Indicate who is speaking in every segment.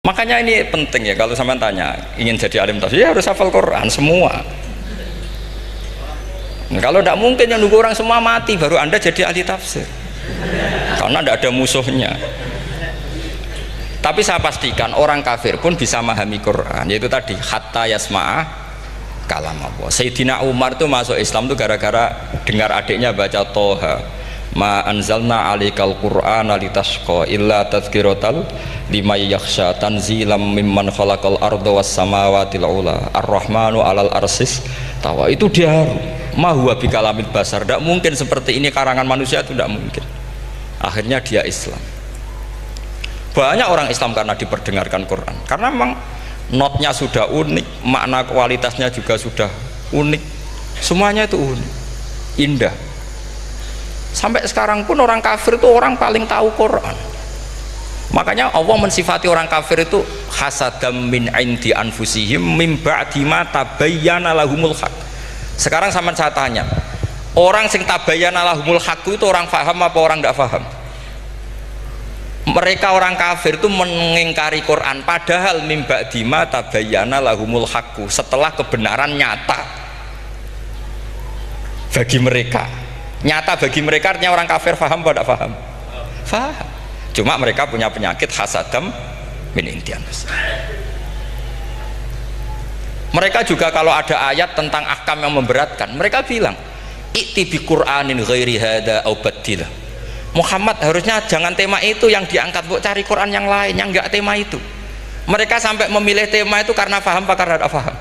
Speaker 1: Makanya ini penting ya, kalau sampean tanya ingin jadi alim tafsir ya harus hafal Quran semua. Nah, kalau tidak mungkin yang nunggu orang semua mati baru Anda jadi ahli tafsir, karena tidak ada musuhnya. Tapi saya pastikan orang kafir pun bisa memahami Quran, yaitu tadi hatta yasma'ah kalam Allah. Sayyidina Umar itu masuk Islam itu gara-gara dengar adiknya baca Toha, ma anzalna alikal Qur'ana litasqa illa tadhkiratal liman yakhsha tanzilam mimman khalaqal arda was samawati ula ar-rahmanu alal arsis tawa. Itu dia ma huwa bikalamil basar, tidak mungkin seperti ini karangan manusia, itu tidak mungkin. Akhirnya dia Islam. Banyak orang Islam karena diperdengarkan Quran, karena memang notnya sudah unik, makna kualitasnya juga sudah unik, semuanya itu unik, indah. Sampai sekarang pun orang kafir itu orang paling tahu Quran. Makanya Allah mensifati orang kafir itu hasadam min indi anfusihim mim ba'di ma tabayyana lahumul haq. Sekarang sama saya tanya, orang sing tabayyana lahumul haq itu orang paham apa orang tidak paham? Mereka orang kafir itu mengingkari Quran, padahal mim ba'di ma tabayyana lahumul haq, setelah kebenaran nyata bagi mereka. Nyata bagi mereka artinya orang kafir paham apa tidak paham? Paham. Cuma mereka punya penyakit hasadam min intian. Mereka juga kalau ada ayat tentang ahkam yang memberatkan, mereka bilang i'ti bi Qur'anin ghairi hada au badil. Muhammad harusnya jangan tema itu yang diangkat, buat cari Quran yang lain yang enggak tema itu. Mereka sampai memilih tema itu karena paham apa karena tidak paham?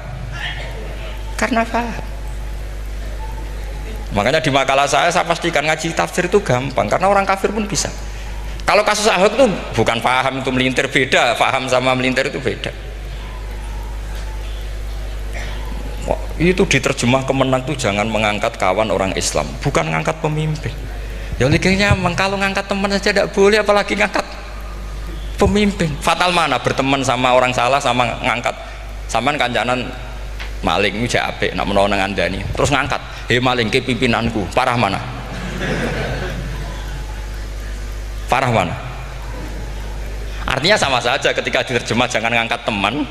Speaker 1: Karena paham. Makanya di makalah saya pastikan ngaji tafsir itu gampang, karena orang kafir pun bisa. Kalau kasus Ahok itu bukan paham itu melintir, beda. Paham sama melintir itu beda. Wah, itu diterjemah kemenang tuh jangan mengangkat kawan orang Islam, bukan mengangkat pemimpin. Ya likinya kalau ngangkat teman saja tidak boleh, apalagi ngangkat pemimpin. Fatal mana berteman sama orang salah sama ngangkat. Saman kancanan maling itu apik nak menawa nang andani terus ngangkat, "Hei maling ke pimpinanku." Parah mana? Parah mana? Artinya sama saja ketika diterjemah jangan ngangkat teman,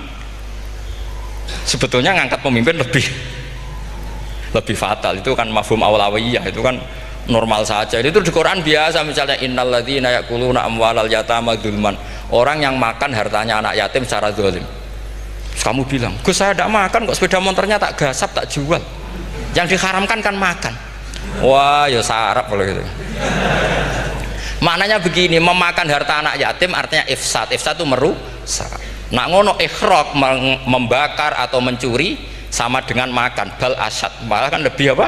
Speaker 1: sebetulnya ngangkat pemimpin lebih fatal. Itu kan mafhum awlawiyah, itu kan normal saja. Itu di Quran biasa, misalnya innalladzina ya'kuluna amwalal yatama dzulman, orang yang makan hartanya anak yatim secara zalim. Kamu bilang, "Gus, saya tidak makan kok, sepeda motornya tak gasap, tak jual." Yang diharamkan kan makan. Wah, ya sarap kalau gitu. Maknanya begini, memakan harta anak yatim artinya ifsad. Ifsad itu merusak. Nak ngono ikhraq, membakar atau mencuri sama dengan makan, bal asyad, malah kan lebih apa?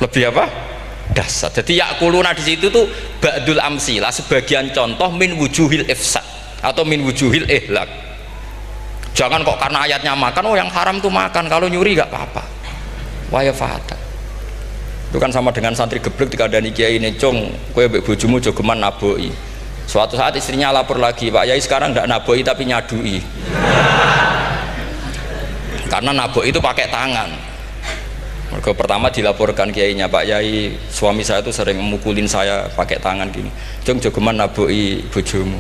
Speaker 1: Lebih apa? Dasar. Jadi yakuluna di situ tuh ba'dul amsilah, sebagian contoh min wujuhil ifsad atau min wujuhil ihlak. Jangan kok karena ayatnya makan, oh yang haram tuh makan, kalau nyuri gak apa-apa. Wah ya fata. Itu kan sama dengan santri geblek ketika ada kiai ini, "Cong, kowe mbek bojomu jogeman naboi." Suatu saat istrinya lapor lagi, "Pak Yai sekarang tidak naboi tapi nyadui." Karena naboi itu pakai tangan. Mereka pertama dilaporkan kiainya, "Pak Yai, suami saya itu sering memukulin saya pakai tangan gini. Cong, jogeman naboi bojomu."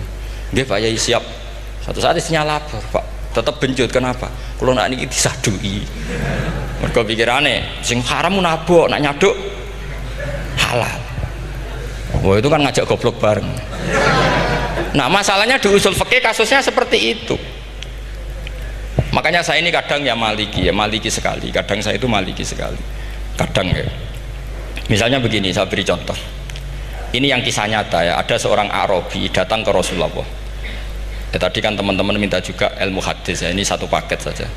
Speaker 1: "Nggih Pak Yai, siap." Suatu saat istrinya lapor, "Pak, tetap benjut, kenapa? Kalau nak ini disadui." Mereka pikirannya sing haram nabok, nak nyaduk halal. Wah, itu kan ngajak goblok bareng. Nah, masalahnya di usul fikih kasusnya seperti itu. Makanya saya ini kadang ya maliki sekali. Kadang saya itu maliki sekali. Kadang ya. Misalnya begini, saya beri contoh. Ini yang kisah nyata ya. Ada seorang Arabi datang ke Rasulullah. Ya, tadi kan teman-teman minta juga ilmu hadis ya. Ini satu paket saja.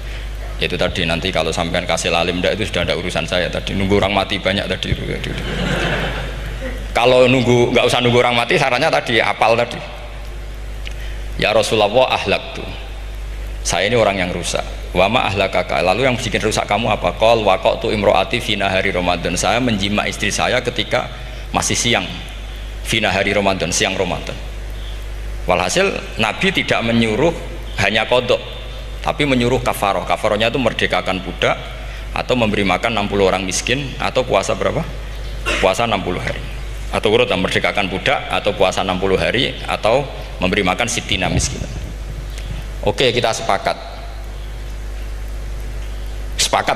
Speaker 1: Itu tadi nanti kalau sampean kasih lalim ndak, itu sudah ada urusan saya tadi. Nunggu orang mati banyak tadi. Kalau nunggu nggak usah nunggu orang mati, sarannya tadi apal tadi. Ya Rasulullah, ahlak tuh. Saya ini orang yang rusak. Wama ahlakaka. Lalu yang bikin rusak kamu apa? Qol waqatu imroati fina hari Ramadan. Saya menjima istri saya ketika masih siang. Fina hari Ramadan, siang Ramadan. Walhasil Nabi tidak menyuruh hanya kodok, tapi menyuruh kafaroh. Kafarohnya itu merdekakan budak, atau memberi makan 60 orang miskin, atau puasa berapa? Puasa 60 hari. Atau urut merdekakan budak, atau puasa 60 hari, atau memberi makan sitina miskin. Oke, kita sepakat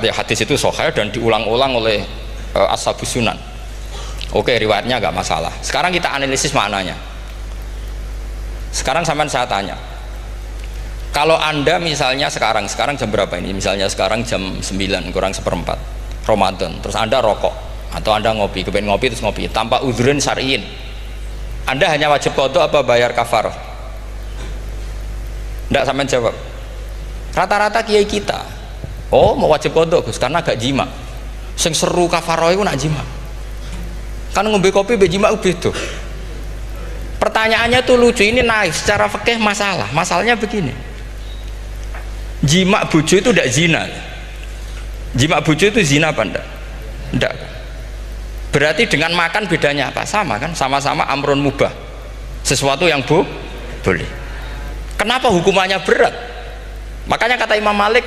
Speaker 1: ya hadis itu sahih dan diulang-ulang oleh Ashabus Sunan. Oke, riwayatnya nggak masalah. Sekarang kita analisis maknanya. Sekarang sampean saya tanya, kalau anda misalnya sekarang jam berapa ini? Misalnya sekarang jam 9 kurang seperempat Ramadan, terus anda rokok atau anda ngopi, kepengen ngopi terus ngopi tanpa udhrin syar'iin, anda hanya wajib qadha apa bayar kafarah? Nggak, sampean jawab. Rata-rata kiai kita, oh mau wajib qadha Gus karena gak jima. Sing seru kafarah itu nak jima. Kan ngombe kopi be jima beda. Pertanyaannya tuh lucu, ini naif secara fikih masalahnya begini, jima bojo itu tidak zina, jima bojo itu zina apa enggak? Enggak. Berarti dengan makan bedanya apa? Sama kan, sama-sama amrun mubah, sesuatu yang boleh. Kenapa hukumannya berat? Makanya kata Imam Malik,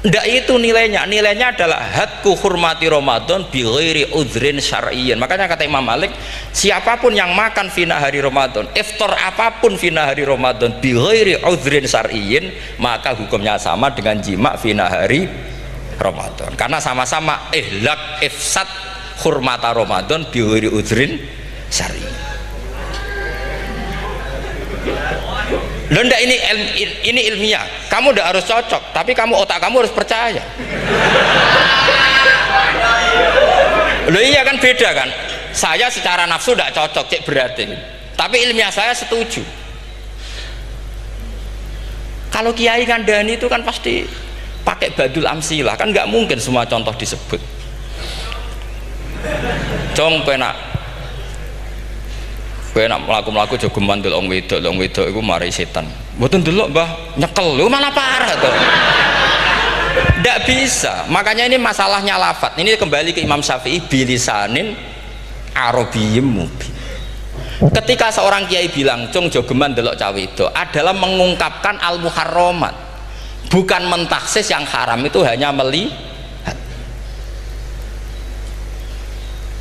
Speaker 1: ndak itu nilainya adalah hadku hurmati Ramadan bi ghairi udhrin syar'iyyin. Makanya kata Imam Malik, siapapun yang makan fina hari Ramadan, iftar apapun fina hari Ramadan bi ghairi udhrin syar'iyyin, maka hukumnya sama dengan jima fina hari Ramadan, karena sama-sama ihlak ifsad hurmata Ramadan bi ghairi udhrin syar'iyyin. Loh, enggak, ini ilmiah. Kamu udah harus cocok, tapi otak kamu harus percaya. Loh iya kan, beda kan. Saya secara nafsu tidak cocok, cek berarti. Tapi ilmiah saya setuju. Kalau Kiai Kandani itu kan pasti pakai badul amsilah, kan nggak mungkin semua contoh disebut. Cong penak melaku jogeman delok wong wedok iku mari setan. Mboten delok Mbah, nyekel lho malah parah to. Ndak bisa. Makanya ini masalahnya lafat. Ini kembali ke Imam Syafi'i, bilisanin arabiyyim mubin. Ketika seorang kiai bilang cung jogeman delok cawe itu adalah mengungkapkan al-muharramat, bukan mentaksis yang haram itu hanya melihat.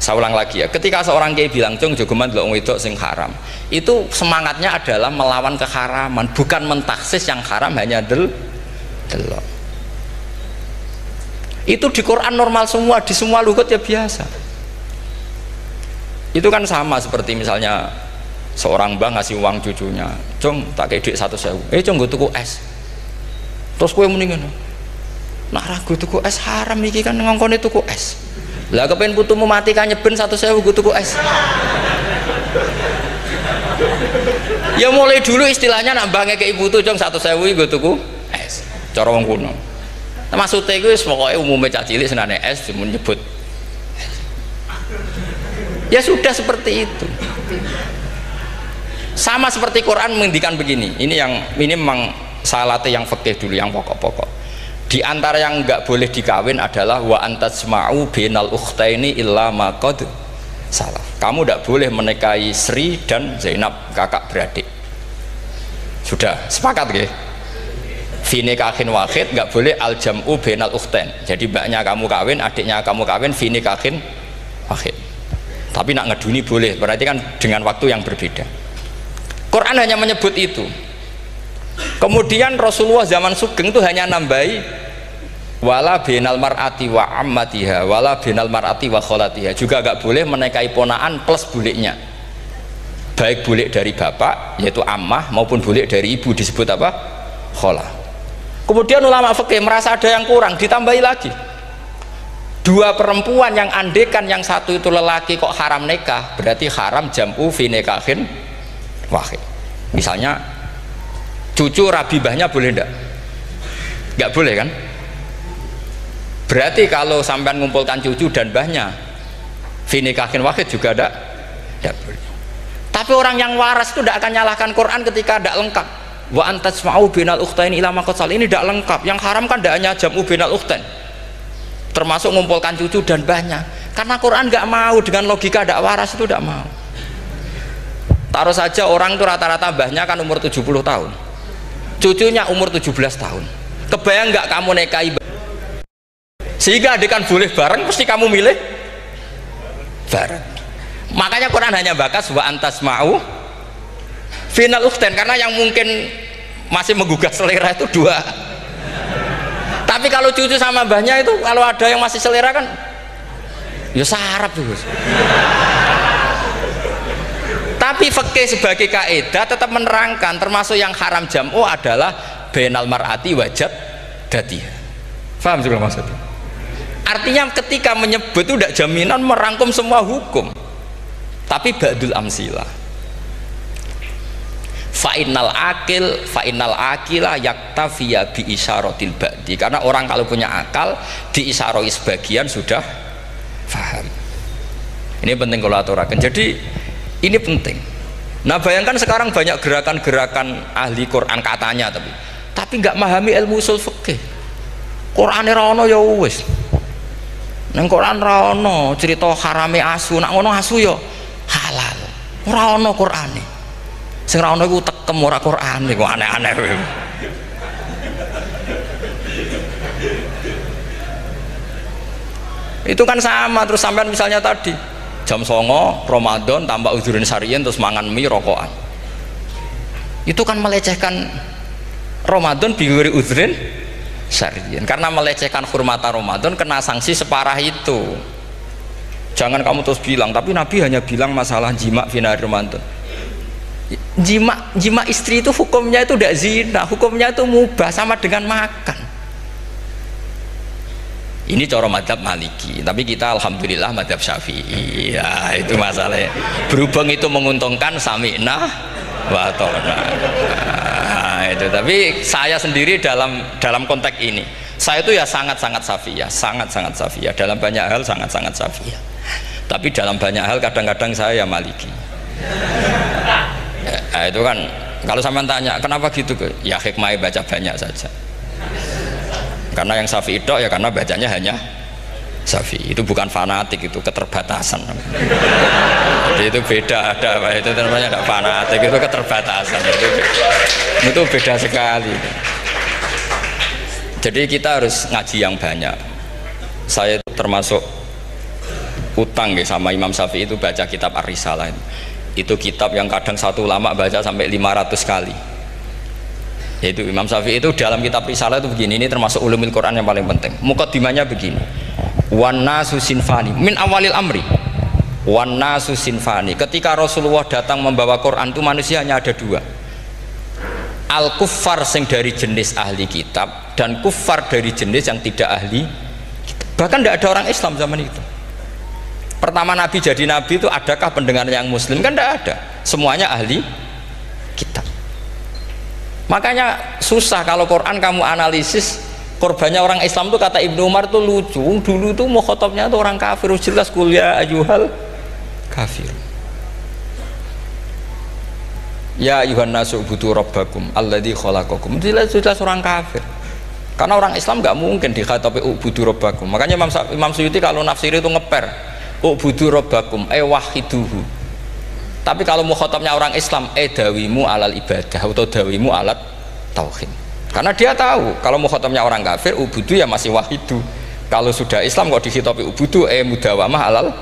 Speaker 1: Saya ulang lagi ya, ketika seorang kiai bilang cung jogeman delok wedok sing haram, itu semangatnya adalah melawan keharaman, bukan mentaksis yang haram hanya delok. Itu di Quran normal semua, di semua lugat ya biasa. Itu kan sama seperti misalnya seorang mbah ngasih uang cucunya, cung tak kayak duit 100.000, cung gue tuku es, terus gue mendingan nak ragu tuku es haram iki kan ngongkone tuku es. Lah kepen putumu mati kan nyeben 100.000 gue tuku es. Ya mulai dulu istilahnya nak mbah ngekeki putu cung 100.000 gue tuku es, cara wong kuno. Maksudnya gue pokoknya umumnya cah cilik senane es cuma nyebut. Ya sudah seperti itu. Sama seperti Quran menghentikan begini. Ini memang salate yang fikih dulu, yang pokok-pokok. Di antara yang enggak boleh dikawin adalah wa antasma'u bainal ukhtaini illa ma qad salaf. Kamu enggak boleh menikahi Sri dan Zainab, kakak beradik. Sudah sepakat nggih? Fi nikahin wahid enggak boleh al jam'u bainal ukhtain. Jadi mbaknya kamu kawin, adiknya kamu kawin fi nikahin wahid. Tapi nak ngeduni boleh, berarti kan dengan waktu yang berbeda. Quran hanya menyebut itu. Kemudian Rasulullah zaman Sugeng itu hanya nambahi wala binal mar'ati wa ammatiha wala binal mar'ati wa kholatiha, juga agak boleh menikahi ponaan plus buliknya, baik bulik dari bapak yaitu ammah maupun bulik dari ibu disebut apa? Kholah. Kemudian ulama fikih merasa ada yang kurang, ditambahi lagi dua perempuan yang andekan yang satu itu lelaki kok haram nikah, berarti haram jam'u fi nikahin wahid. Misalnya cucu rabibahnya boleh enggak? Enggak boleh kan? Berarti kalau sampean ngumpulkan cucu dan mbahnya fi nikahin wahid juga enggak boleh. Tapi orang yang waras itu tidak akan nyalahkan Quran ketika tidak lengkap. Wa antasma'u bainal ukhtain ila ma qad sal, ini tidak lengkap. Yang haram kan tidak hanya jam'u bainal ukhtain, termasuk ngumpulkan cucu dan mbahnya. Karena Quran nggak mau dengan logika tidak waras, itu tidak mau. Taruh saja orang itu rata-rata mbahnya kan umur 70 tahun, cucunya umur 17 tahun. Kebayang nggak kamu nikahi sehingga adik kan boleh bareng, pasti kamu milih bareng. Makanya Quran hanya bakas wa antasma'u final ukhtain, karena yang mungkin masih menggugah selera itu dua. Tapi kalau cucu sama mbahnya itu kalau ada yang masih selera kan ya sarap tuh. Tapi fikih sebagai kaidah tetap menerangkan termasuk yang haram jam'u adalah bainal mar'ati wajad datiha. Paham juga maksudnya? Artinya ketika menyebut itu tidak jaminan merangkum semua hukum, tapi ba'dul amsilah. Fa'innal akila yaktafiya bi isyaratil ba'di, karena orang kalau punya akal diisyaroi sebagian sudah faham. Ini penting kalau aturakan. Jadi ini penting. Nah bayangkan sekarang banyak gerakan-gerakan ahli Quran katanya tapi nggak memahami ilmu usul fikih. Quran ra ono ya wis. Nang Quran ra ono cerita harame asu, nak ngono asu ya halal. Ora ono Qurane. Sing ra ono iku tekem ora Qurane, kok aneh-aneh. Itu kan sama. Terus sampean misalnya tadi jam 09.00 Ramadan tambah udhurin syariyin terus mangan mie rokokan, itu kan melecehkan Ramadan biguri udhurin syariyin, karena melecehkan hurmata Ramadan kena sanksi separah itu. Jangan kamu terus bilang tapi Nabi hanya bilang masalah jima finari Ramadan. Jima istri itu hukumnya itu tidak zina, hukumnya itu mubah, sama dengan makan. Ini cara madhab Maliki, tapi kita alhamdulillah madhab Syafi'i. Ya itu masalahnya. Berhubung itu menguntungkan sami'na wa ta'na. Nah, itu. Tapi saya sendiri dalam konteks ini, saya itu ya sangat-sangat Syafi'iyah, sangat-sangat Syafi'iyah. Dalam banyak hal sangat-sangat Syafi'iyah. Tapi dalam banyak hal kadang-kadang saya ya Maliki. Nah, itu kan kalau sampean tanya kenapa gitu, ya hikmahnya baca banyak saja. Karena yang Syafi'i itu ya karena bacanya hanya Syafi'i, itu bukan fanatik, itu keterbatasan. Jadi itu beda, itu namanya tidak fanatik, itu keterbatasan. Itu beda sekali. Jadi kita harus ngaji yang banyak. Saya itu termasuk utang ya sama Imam Syafi'i itu baca kitab Ar-Risalah. Itu kitab yang kadang satu ulama baca sampai 500 kali. Yaitu Imam Syafi'i itu dalam kitab Risalah itu begini, ini termasuk ulumul Quran yang paling penting. Muqaddimahnya begini, wan nasu sinfani min awalil amri, wan nasu sinfani. Ketika Rasulullah datang membawa Quran itu manusia hanya ada dua, al kuffar sing dari jenis ahli kitab dan kuffar dari jenis yang tidak ahli kitab. Bahkan tidak ada orang Islam zaman itu. Pertama Nabi jadi Nabi itu adakah pendengar yang Muslim? Kan tidak ada, semuanya ahli kitab. Makanya susah kalau Quran kamu analisis korbannya orang Islam tuh, kata Ibnu Umar tuh lucu. Dulu tuh mukhotobnya tuh orang kafir, jelas kuliah ayuhal kafir. Ya ayuhan nasu butuh rabbakum alladzi khalaqakum. Jelas orang kafir. Karena orang Islam nggak mungkin dikhatabi ubudu rabbakum. Makanya Imam Suyuti kalau nafsir itu ngeper ubudu rabbakum wahiduhu. Tapi kalau mukhatabnya orang Islam dawimu alal ibadah atau dawimu alat tauhid, karena dia tahu kalau mukhatabnya orang kafir ubudu ya masih wahidu, kalau sudah Islam kok dikhitabi ubudu mudawamah alal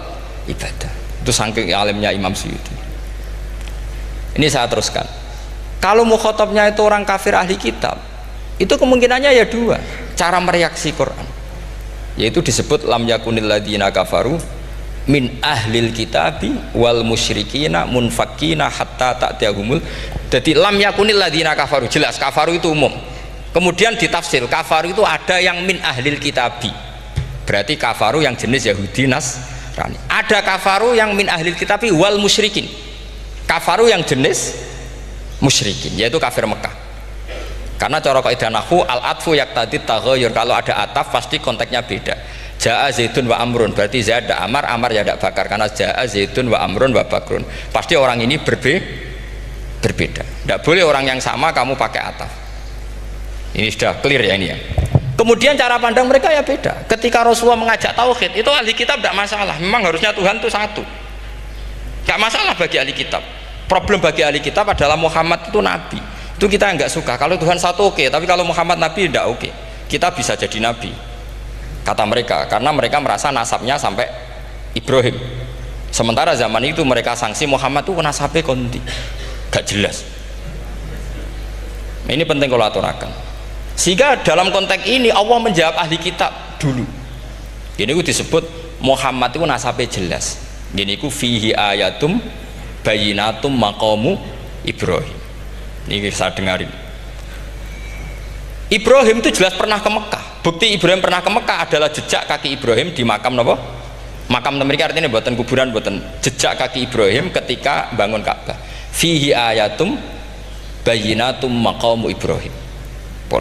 Speaker 1: ibadah. Itu saking alimnya Imam Suyuti. Ini saya teruskan, kalau mukhatabnya itu orang kafir ahli kitab, itu kemungkinannya ya dua cara mereaksi Quran, yaitu disebut lam yakunil ladzina kafaru min ahlil kitabi wal musyrikina munfakina hatta ta'tiyahumul. Jadi lam yakunil ladzina kafaru, jelas kafaru itu umum. Kemudian ditafsir kafaru itu ada yang min ahlil kitabi, berarti kafaru yang jenis Yahudi Nasrani. Ada kafaru yang min ahlil kitabi wal musyrikin, kafaru yang jenis musyrikin, yaitu kafir Mekah. Karena cara kaidah nahwu al atfu yaqtadi taghayyur, kalau ada ataf pasti konteksnya beda. Ja'a Zaidun wa Amrun, berarti Zaid ada Amar, Amar ya tidak bakar, karena Ja'a Zaidun wa Amrun wa Bakrun, pasti orang ini berbeda. Tidak boleh orang yang sama kamu pakai ataf. Ini sudah clear ya ini ya. Kemudian cara pandang mereka ya beda. Ketika Rasulullah mengajak tauhid, itu ahli kitab tidak masalah, memang harusnya Tuhan itu satu, tidak masalah bagi ahli kitab. Problem bagi ahli kitab adalah Muhammad itu nabi, itu kita nggak suka. Kalau Tuhan satu oke, tapi kalau Muhammad nabi tidak oke. Kita bisa jadi nabi, kata mereka, karena mereka merasa nasabnya sampai Ibrahim. Sementara zaman itu mereka sanksi Muhammad itu nasabnya konti, gak jelas. Ini penting kalau aturakan. Sehingga dalam konteks ini Allah menjawab ahli kitab dulu. Ini ku disebut Muhammad itu nasabnya jelas. Ini ku fihi ayatum bayinatum maqamu Ibrahim. Ini saya dengarin. Ibrahim itu jelas pernah ke Mekah. Bukti Ibrahim pernah ke Mekah adalah jejak kaki Ibrahim di makam apa? Makam mereka, artinya buatan kuburan, buatan jejak kaki Ibrahim ketika bangun Ka'bah. Fihi ayatum bayinatum maqamu Ibrahim. Pun.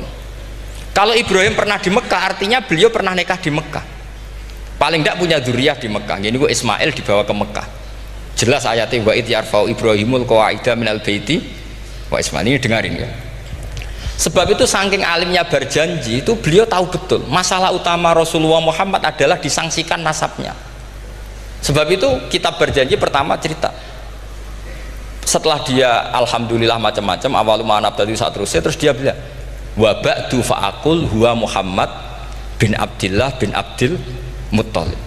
Speaker 1: Kalau Ibrahim pernah di Mekah, artinya beliau pernah nikah di Mekah. Paling tidak punya dzurriyyah di Mekah. Jadi gua Ismail dibawa ke Mekah. Jelas ayatnya wa id yarfa'u Ibrahimul qawaida minal baiti wa Ismail. Ini dengarin ya. Sebab itu saking alimnya berjanji itu beliau tahu betul masalah utama Rasulullah Muhammad adalah disangsikan nasabnya. Sebab itu kitab berjanji pertama cerita setelah dia alhamdulillah macam-macam awal manab tadi saat terus dia bilang wa ba'du fa'akul huwa Muhammad bin Abdillah bin Abdil Muttalib.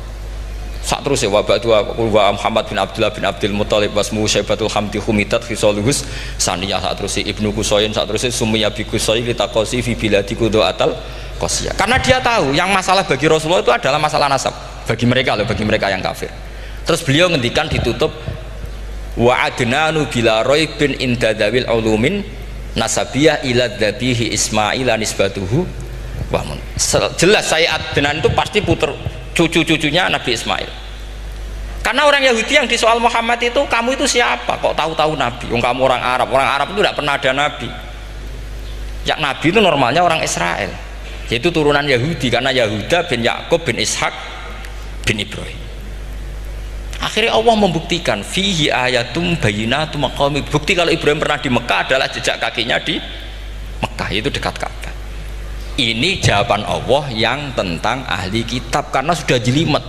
Speaker 1: Saat terus ya wa ba'du wa Muhammad bin Abdullah bin Abdil Muttalib wasmu syaibatul hamdi humitat khisaluhus saniyah. Saat terus ibnu Kusoyin, saat terus sumiyya bi Kusoy litaqosi fi biladi kudu'atal qasiyah. Karena dia tahu yang masalah bagi Rasulullah itu adalah masalah nasab bagi mereka loh, bagi mereka yang kafir. Terus beliau ngendikan ditutup wa adnanu bila raibin indadawil ulumin nasabiyah ila dhabihi Ismaila nisbatuhu wa mun. Jelas saya Adnan itu pasti puter cucu-cucunya Nabi Ismail. Karena orang Yahudi yang disoal Muhammad itu, kamu itu siapa kok tahu-tahu Nabi? Kamu orang Arab itu tidak pernah ada Nabi. Yang Nabi itu normalnya orang Israel, yaitu turunan Yahudi, karena Yahuda bin Yakub bin Ishak bin Ibrahim. Akhirnya Allah membuktikan fihi ayatum bayinatum maqami. Bukti kalau Ibrahim pernah di Mekah adalah jejak kakinya di Mekah, itu dekat Ka'bah. Ini jawaban Allah yang tentang ahli kitab, karena sudah jelimet.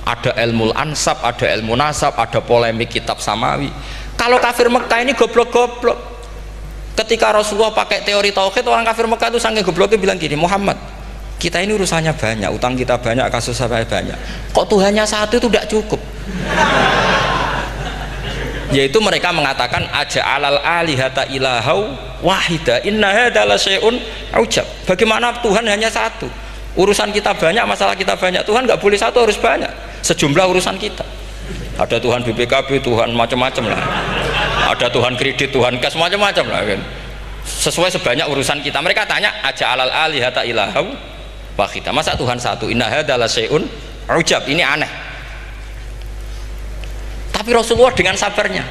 Speaker 1: Ada ilmu ansab, ada ilmu nasab, ada polemik kitab samawi. Kalau kafir Mekah ini goblok-goblok. Ketika Rasulullah pakai teori tauhid, orang kafir Mekah itu saking gobloknya bilang gini, Muhammad, kita ini urusannya banyak, utang kita banyak, kasus saya banyak, kok Tuhannya satu itu tidak cukup. Yaitu mereka mengatakan aja'alal alihata ilahau wahida inna hadza la syai'un ujab. Bagaimana Tuhan hanya satu, urusan kita banyak, masalah kita banyak, Tuhan nggak boleh satu, harus banyak sejumlah urusan kita. Ada Tuhan BPKB, Tuhan macam-macam lah, ada Tuhan kredit, Tuhan kas, macam-macam lah kan, sesuai sebanyak urusan kita. Mereka tanya aja'alal alihata ilahau wahida, masa Tuhan satu, inna hadza la syai'un ujab. Ini aneh. Tapi Rasulullah dengan sabarnya,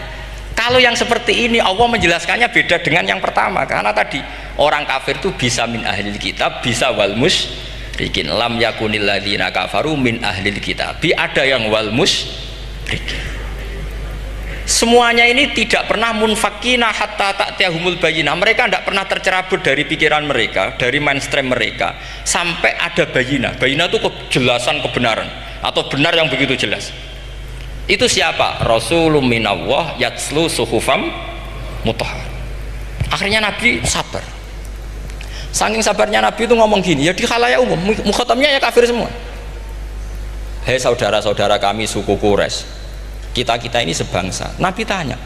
Speaker 1: kalau yang seperti ini Allah menjelaskannya beda dengan yang pertama. Karena tadi orang kafir itu bisa min ahlil kitab, bisa wal musyrikin. Lam yakunil ladzina kafaru min ahlil kitab, ada yang wal musyrikin. Semuanya ini tidak pernah munfakina hatta ta'tiyahumul bayyinah. Mereka tidak pernah tercerabut dari pikiran mereka, dari mainstream mereka, sampai ada bayyinah. Bayyinah itu kejelasan kebenaran atau benar yang begitu jelas. Itu siapa? Rasulun minallah yatslu suhufam mutahhar. Akhirnya Nabi sabar. Saking sabarnya Nabi itu ngomong gini, ya di khalayak umum, mukhatamnya ya kafir semua. Hei saudara-saudara kami suku Quraisy, kita ini sebangsa. Nabi tanya,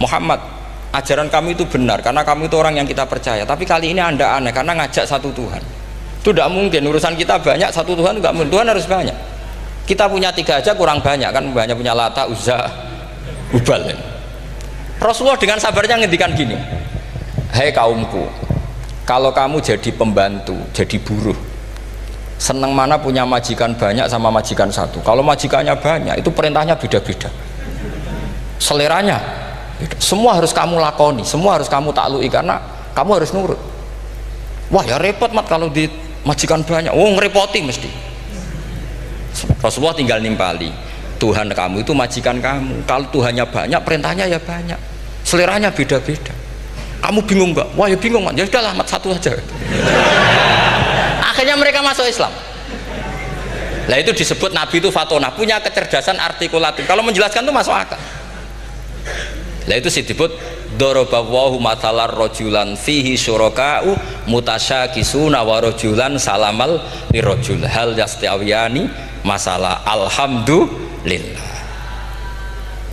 Speaker 1: Muhammad, ajaran kami itu benar karena kami itu orang yang kita percaya, tapi kali ini Anda aneh karena ngajak satu Tuhan. Itu tidak mungkin, urusan kita banyak, satu Tuhan enggak mungkin, Tuhan harus banyak. Kita punya 3 aja kurang banyak kan, banyak punya Lata, Uzza, Hubal. Rasulullah dengan sabarnya ngendikan gini, hei kaumku, kalau kamu jadi pembantu, jadi buruh, seneng mana punya majikan banyak sama majikan satu. Kalau majikannya banyak itu perintahnya beda-beda, seleranya beda. Semua harus kamu lakoni, semua harus kamu taklui karena kamu harus nurut. Wah ya repot mat kalau di majikan banyak, oh ngerepoti mesti. Rasulullah tinggal nimpali, Tuhan kamu itu majikan kamu, kalau Tuhannya banyak perintahnya ya banyak, seleranya beda-beda. Kamu bingung nggak? Wah ya bingung, ya udahlah mat satu aja. Akhirnya mereka masuk Islam. Nah itu disebut Nabi itu fatonah, punya kecerdasan artikulatif, kalau menjelaskan itu masuk akal. Nah itu disebut dorobawahu matalar rojulan fihi syuraka'u mutasyakisuna wa rojulan salamal lirojul hal yastawiyani masalah alhamdulillah.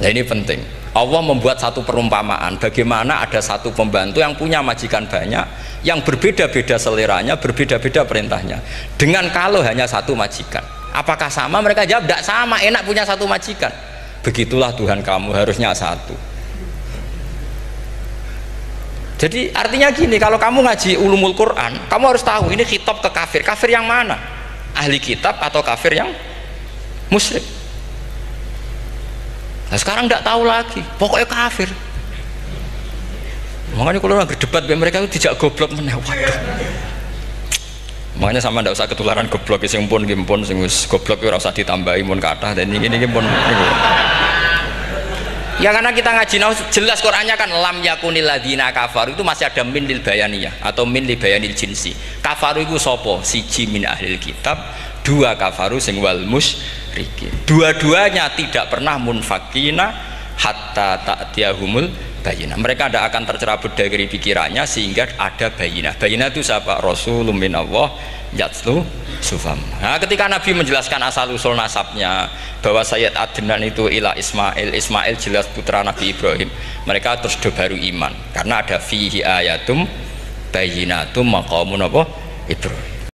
Speaker 1: Nah ini penting. Allah membuat satu perumpamaan bagaimana ada satu pembantu yang punya majikan banyak yang berbeda-beda seleranya, berbeda-beda perintahnya. Dengan kalau hanya satu majikan, apakah sama? Mereka jawab tidak sama, enak punya satu majikan. Begitulah Tuhan kamu, harusnya satu. Jadi artinya gini, kalau kamu ngaji ulumul Quran, kamu harus tahu ini khitab ke kafir. Kafir yang mana? Ahli kitab atau kafir yang musyrik? Nah, sekarang tidak tahu lagi, pokoknya kafir. Makanya kalau orang berdebat mereka itu tidak goblok meneh. Makanya sama tidak usah ketularan goblok, sing pun sing wis goblok ora usah ditambahi mun kathah dan ini pun. Ya karena kita ngaji jelas Qur'annya kan lam yakunil ladzina kafaru, itu masih ada min lil bayaniyah atau min li bayanil jinsi. Kafaru itu sapa? Siji min ahlil kitab, dua kafaru sing wal musyrikin. Dua-duanya tidak pernah munfakina hatta ta'tiyahumul bayinah. Mereka tidak akan tercerabut dari pikirannya sehingga ada bayinah. Bayinah itu siapa? Rasulun minallah yatlu sufam. Nah, ketika Nabi menjelaskan asal usul nasabnya bahwa Sayyid Adnan itu ila Ismail, Ismail jelas putra Nabi Ibrahim, mereka terus baru iman karena ada fihi ayatum bayinatum maqamun apa Ibrahim.